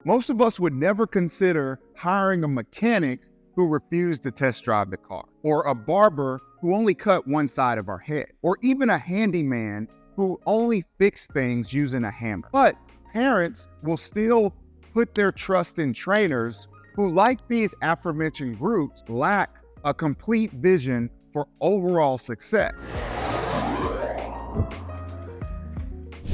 Most of us would never consider hiring a mechanic who refused to test drive the car, or a barber who only cut one side of our head, or even a handyman who only fixed things using a hammer. But parents will still put their trust in trainers who, like these aforementioned groups, lack a complete vision for overall success.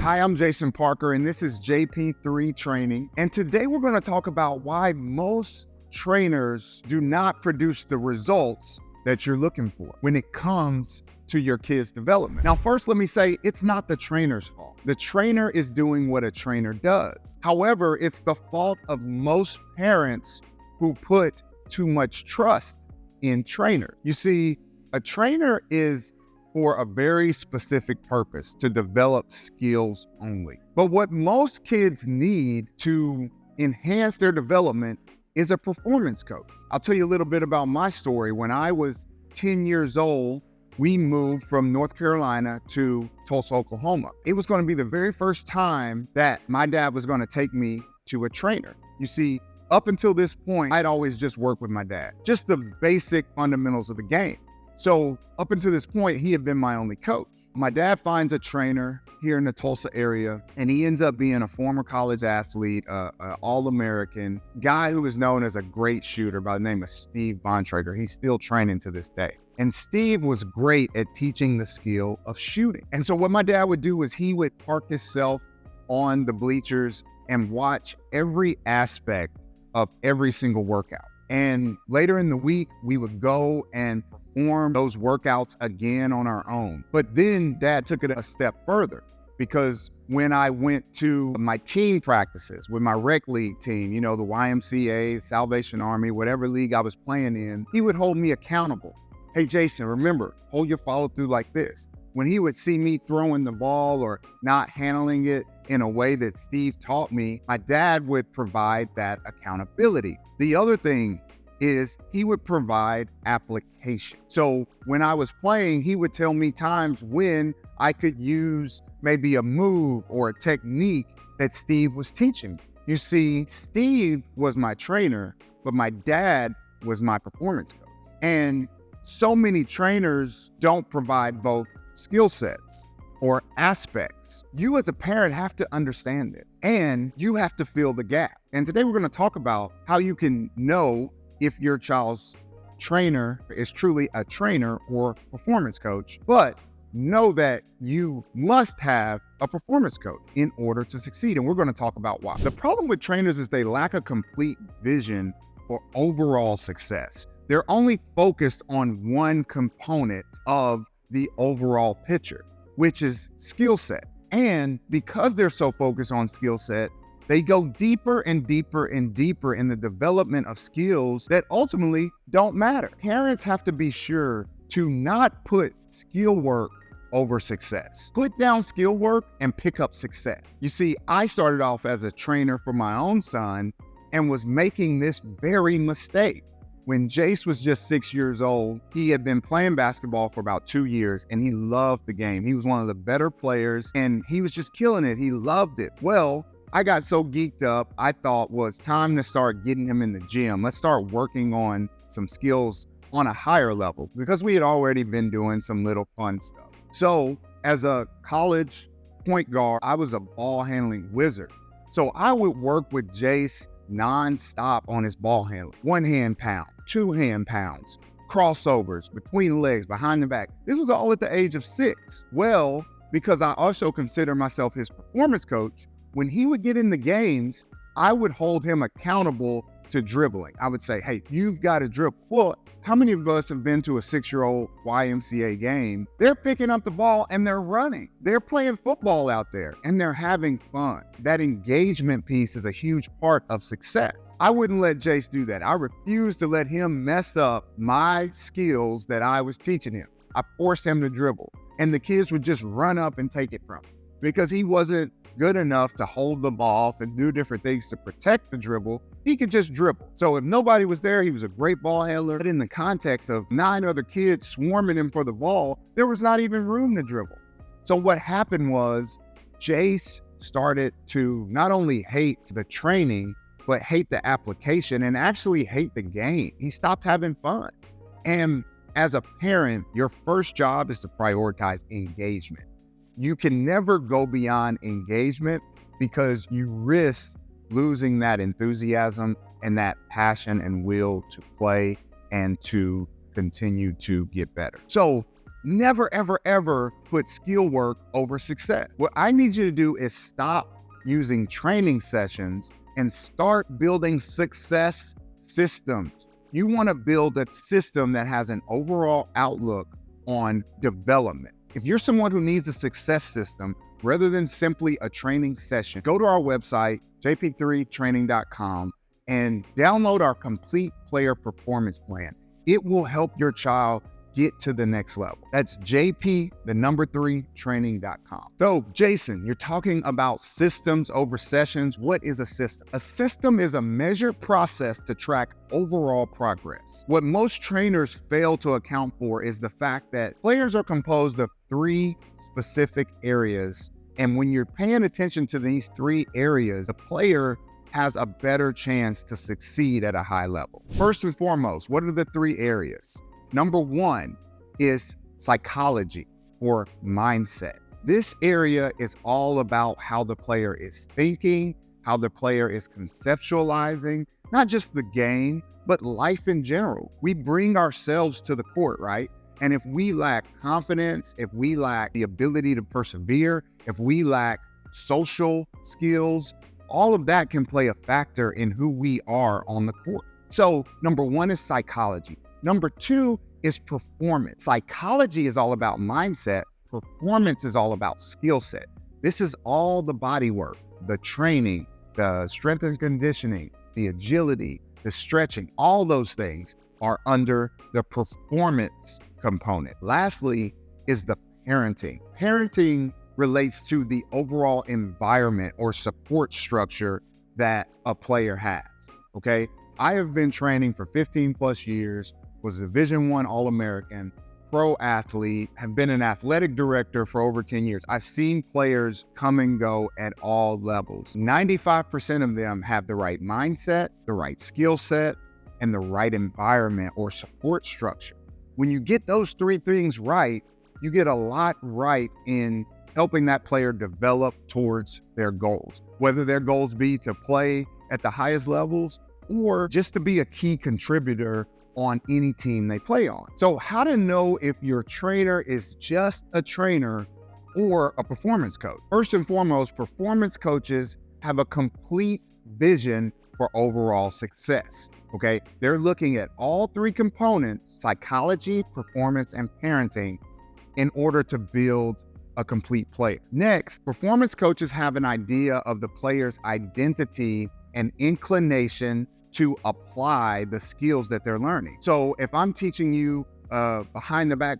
Hi, I'm Jason Parker, and this is JP3 Training. And today we're going to talk about why most trainers do not produce the results that you're looking for when it comes to your kids' development. Now, first, let me say it's not the trainer's fault. The trainer is doing what a trainer does. However, it's the fault of most parents who put too much trust in trainers. You see, a trainer is for a very specific purpose, to develop skills only. But what most kids need to enhance their development is a performance coach. I'll tell you a little bit about my story. When I was 10 years old, we moved from North Carolina to Tulsa, Oklahoma. It was going to be the very first time that my dad was going to take me to a trainer. You see, up until this point, I'd always just worked with my dad, just the basic fundamentals of the game. So up until this point, he had been my only coach. My dad finds a trainer here in the Tulsa area, and he ends up being a former college athlete, an All-American guy who is known as a great shooter by the name of Steve Bontrager. He's still training to this day. And Steve was great at teaching the skill of shooting. And so what my dad would do is he would park himself on the bleachers and watch every aspect of every single workout. And later in the week, we would go and perform those workouts again on our own. But then Dad took it a step further, because when I went to my team practices with my rec league team, you know, the YMCA, Salvation Army, whatever league I was playing in, he would hold me accountable. Hey, Jason, remember, hold your follow through like this. When he would see me throwing the ball or not handling it in a way that Steve taught me, my dad would provide that accountability. The other thing is he would provide application. So when I was playing, he would tell me times when I could use maybe a move or a technique that Steve was teaching me. You see, Steve was my trainer, but my dad was my performance coach. And so many trainers don't provide both skill sets or aspects. You as a parent have to understand this, and you have to fill the gap. And today we're going to talk about how you can know if your child's trainer is truly a trainer or performance coach, but know that you must have a performance coach in order to succeed. And we're going to talk about why. The problem with trainers is they lack a complete vision for overall success. They're only focused on one component of the overall picture, which is skill set. And because they're so focused on skill set, they go deeper and deeper and deeper in the development of skills that ultimately don't matter. Parents have to be sure to not put skill work over success. Put down skill work and pick up success. You see, I started off as a trainer for my own son and was making this very mistake. When Jace was just 6 years old, he had been playing basketball for about 2 years and he loved the game. He was one of the better players and he was just killing it. He loved it. Well, I got so geeked up, I thought, well, it's time to start getting him in the gym. Let's start working on some skills on a higher level, because we had already been doing some little fun stuff. So as a college point guard, I was a ball handling wizard. So I would work with Jace nonstop on his ball handling. 1 hand pound, 2 hand pounds, crossovers, between legs, behind the back. This was all at the age of 6. Well, because I also consider myself his performance coach, when he would get in the games, I would hold him accountable to dribbling. I would say, hey, you've got to dribble. Well, how many of us have been to a 6-year-old YMCA game? They're picking up the ball and they're running. They're playing football out there and they're having fun. That engagement piece is a huge part of success. I wouldn't let Jace do that. I refused to let him mess up my skills that I was teaching him. I forced him to dribble, and the kids would just run up and take it from him because he wasn't good enough to hold the ball and do different things to protect the dribble. He could just dribble. So if nobody was there, he was a great ball handler. But in the context of 9 other kids swarming him for the ball, there was not even room to dribble. So what happened was Jace started to not only hate the training, but hate the application and actually hate the game. He stopped having fun. And as a parent, your first job is to prioritize engagement. You can never go beyond engagement because you risk losing that enthusiasm and that passion and will to play and to continue to get better. So never, ever, ever put skill work over success. What I need you to do is stop using training sessions and start building success systems. You want to build a system that has an overall outlook on development. If you're someone who needs a success system rather than simply a training session, go to our website, JP3Training.com, and download our complete player performance plan. It will help your child get to the next level. That's JP3Training.com. So Jason, you're talking about systems over sessions. What is a system? A system is a measured process to track overall progress. What most trainers fail to account for is the fact that players are composed of 3 specific areas. And when you're paying attention to these 3 areas, the player has a better chance to succeed at a high level. First and foremost, what are the 3 areas? Number 1 is psychology or mindset. This area is all about how the player is thinking, how the player is conceptualizing, not just the game, but life in general. We bring ourselves to the court, right? And if we lack confidence, if we lack the ability to persevere, if we lack social skills, all of that can play a factor in who we are on the court. So number 1 is psychology. Number 2 is performance. Psychology is all about mindset. Performance is all about skill set. This is all the body work, the training, the strength and conditioning, the agility, the stretching, all those things are under the performance component. Lastly is the parenting. Parenting relates to the overall environment or support structure that a player has, okay? I have been training for 15 plus years, was a Division I All-American, pro athlete, have been an athletic director for over 10 years. I've seen players come and go at all levels. 95% of them have the right mindset, the right skill set, and the right environment or support structure. When you get those 3 things right, you get a lot right in helping that player develop towards their goals, whether their goals be to play at the highest levels or just to be a key contributor on any team they play on. So how to know if your trainer is just a trainer or a performance coach? First and foremost, performance coaches have a complete vision for overall success, okay? They're looking at all 3 components, psychology, performance, and parenting, in order to build a complete player. Next, performance coaches have an idea of the player's identity and inclination to apply the skills that they're learning. So if I'm teaching you behind the back,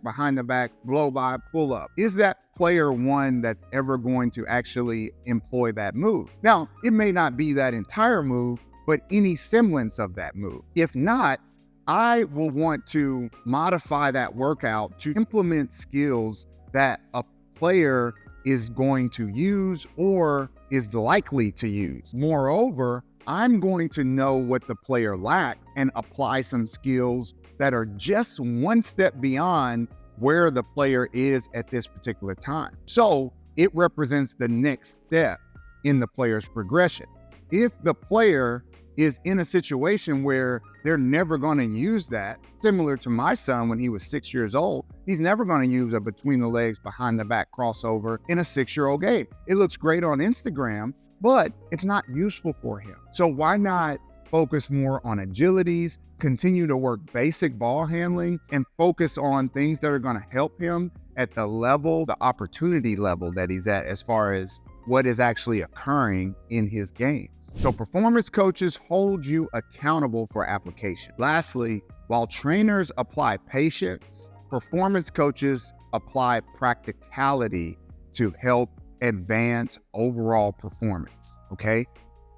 blow by, pull up, is that player one that's ever going to actually employ that move? Now, it may not be that entire move, but any semblance of that move. If not, I will want to modify that workout to implement skills that a player is going to use or is likely to use. Moreover, I'm going to know what the player lacks and apply some skills that are just one step beyond where the player is at this particular time. So it represents the next step in the player's progression. If the player is in a situation where they're never going to use that, similar to my son when he was 6 years old, he's never going to use a between the legs, behind the back crossover in a 6-year-old game. It looks great on Instagram, but it's not useful for him. So why not focus more on agilities, continue to work basic ball handling, and focus on things that are going to help him at the level, the opportunity level that he's at as far as what is actually occurring in his games. So performance coaches hold you accountable for application. Lastly, while trainers apply patience, performance coaches apply practicality to help advance overall performance, okay?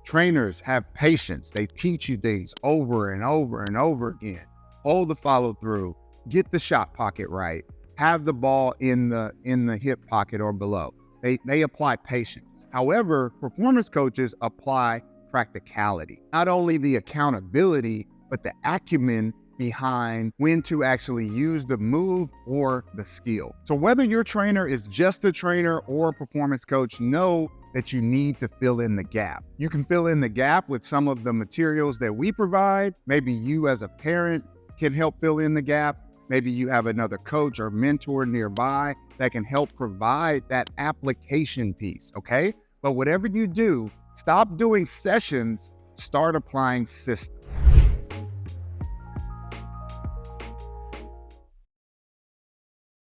Trainers have patience. They teach you things over and over and over again. Hold the follow through, get the shot pocket right, have the ball in the hip pocket or below. They apply patience. However, performance coaches apply practicality, not only the accountability, but the acumen behind when to actually use the move or the skill. So whether your trainer is just a trainer or a performance coach, know that you need to fill in the gap. You can fill in the gap with some of the materials that we provide. Maybe you as a parent can help fill in the gap. Maybe you have another coach or mentor nearby that can help provide that application piece, okay? But whatever you do, stop doing sessions, start applying systems.